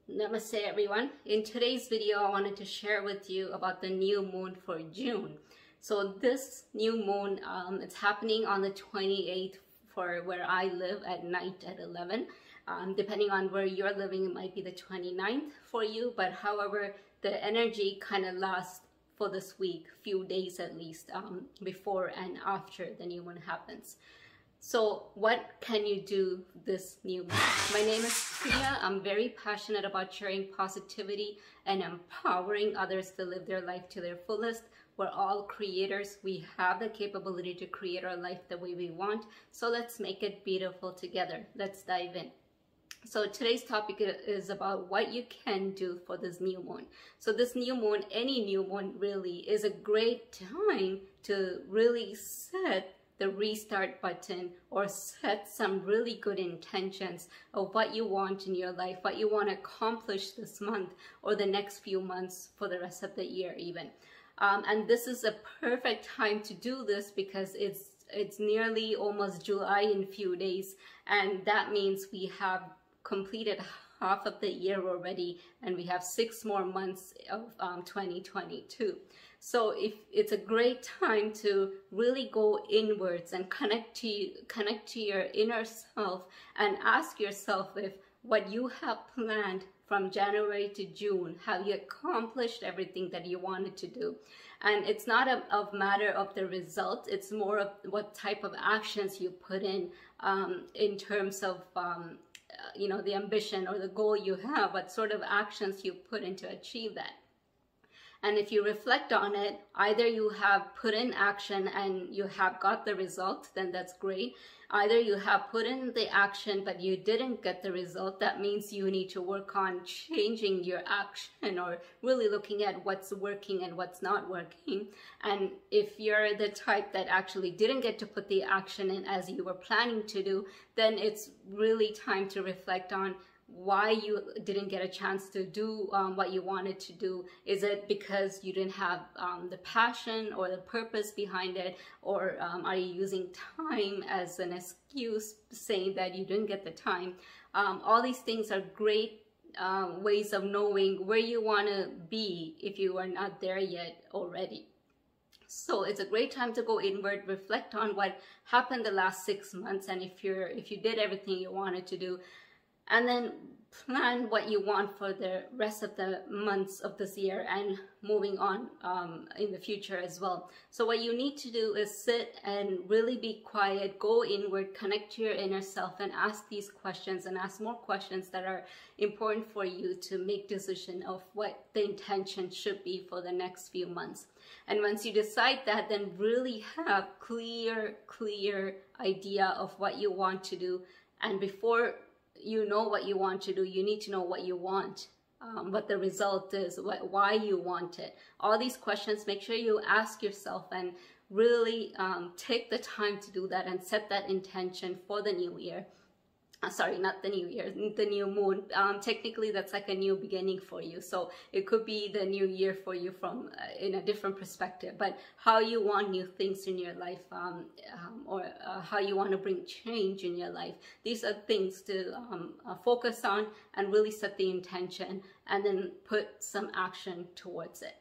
Namaste everyone. In today's video, I wanted to share with you about the new moon for June. So this new moon, it's happening on the 28th for where I live at night at 11. Depending on where you're living, it might be the 29th for you. But however, the energy kind of lasts for this week, few days at least, before and after the new moon happens. So what can you do this new moon? My name is Pria. I'm very passionate about sharing positivity and empowering others to live their life to their fullest. We're all creators. We have the capability to create our life the way we want. So let's make it beautiful together. Let's dive in. So today's topic is about what you can do for this new moon. So this new moon, any new moon really, is a great time to really set the restart button or set some really good intentions of what you want in your life, what you want to accomplish this month or the next few months for the rest of the year even. And this is a perfect time to do this because it's nearly almost July in a few days, and that means we have completed half of the year already, and we have 6 more months of 2022. So if it's a great time to really go inwards and connect to your inner self and ask yourself if what you have planned from January to June, have you accomplished everything that you wanted to do? And it's not a matter of the result, it's more of what type of actions you put in terms of you know, the ambition or the goal you have, what sort of actions you put in to achieve that. And if you reflect on it, either you have put in action and you have got the result, then that's great. Either you have put in the action but you didn't get the result, that means you need to work on changing your action or really looking at what's working and what's not working. And if you're the type that actually didn't get to put the action in as you were planning to do, then it's really time to reflect on why you didn't get a chance to do what you wanted to do. Is it because you didn't have the passion or the purpose behind it, or are you using time as an excuse, saying that you didn't get the time? All these things are great ways of knowing where you want to be if you are not there yet already. So it's a great time to go inward, reflect on what happened the last 6 months, and if you did everything you wanted to do, and then plan what you want for the rest of the months of this year and moving on in the future as well. So what you need to do is sit and really be quiet, go inward, connect to your inner self, and ask these questions and ask more questions that are important for you to make decision of what the intention should be for the next few months. And once you decide that, then really have clear idea of what you want to do. And before you know what you want to do, you need to know what you want, what the result is, why you want it. All these questions, make sure you ask yourself and really take the time to do that and set that intention for the new year. Sorry, not the new year, the new moon. Technically, that's like a new beginning for you. So it could be the new year for you from in a different perspective. But how you want new things in your life, or how you want to bring change in your life. These are things to focus on and really set the intention and then put some action towards it.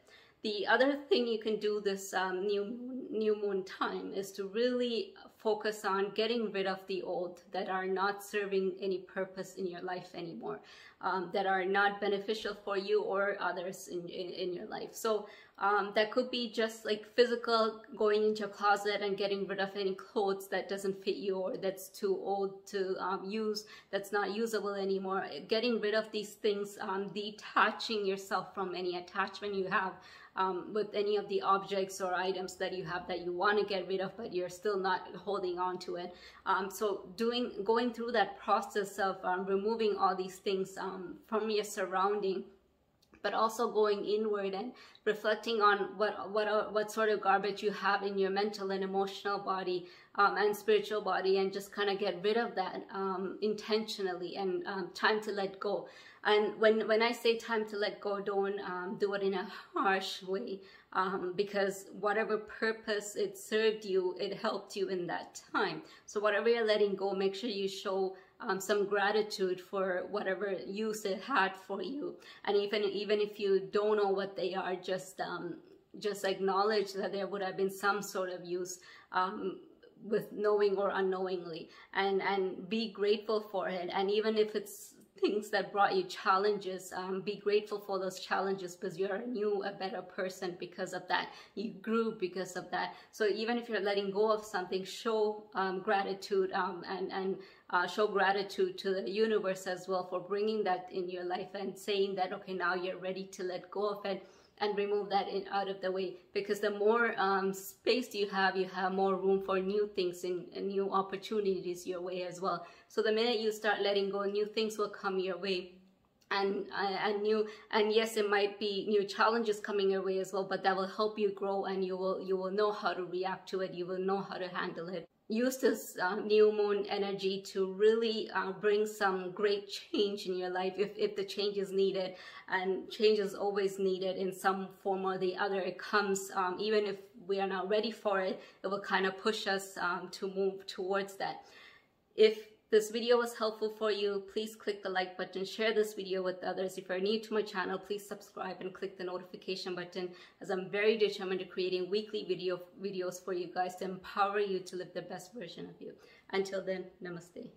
The other thing you can do this new moon time is to really focus on getting rid of the old that are not serving any purpose in your life anymore, that are not beneficial for you or others in your life. So that could be just like physical, going into your closet and getting rid of any clothes that doesn't fit you or that's too old to use, that's not usable anymore. Getting rid of these things, detaching yourself from any attachment you have with any of the objects or items that you have that you want to get rid of, but you're still not holding on to it. So going through that process of removing all these things from your surrounding, but also going inward and reflecting on what sort of garbage you have in your mental and emotional body and spiritual body, and just kind of get rid of that intentionally, and time to let go. And when I say time to let go, don't do it in a harsh way, because whatever purpose it served you, it helped you in that time. So whatever you're letting go, make sure you show some gratitude for whatever use it had for you. And even if you don't know what they are, just acknowledge that there would have been some sort of use, with knowing or unknowingly, and be grateful for it. And even if it's things that brought you challenges, be grateful for those challenges, because you're a better person because of that. You grew because of that. So even if you're letting go of something, show gratitude, and show gratitude to the universe as well for bringing that in your life, and saying that, okay, now you're ready to let go of it and remove that out of the way. Because the more space you have more room for new things and new opportunities your way as well. So the minute you start letting go, new things will come your way. And yes, it might be new challenges coming your way as well, but that will help you grow, and you will know how to react to it. You will know how to handle it. Use this new moon energy to really bring some great change in your life, if the change is needed. And change is always needed in some form or the other. It comes, even if we are not ready for it, it will kind of push us to move towards that. If this video was helpful for you, please click the like button, share this video with others. If you're new to my channel, please subscribe and click the notification button, as I'm very determined to creating weekly videos for you guys to empower you to live the best version of you. Until then, namaste.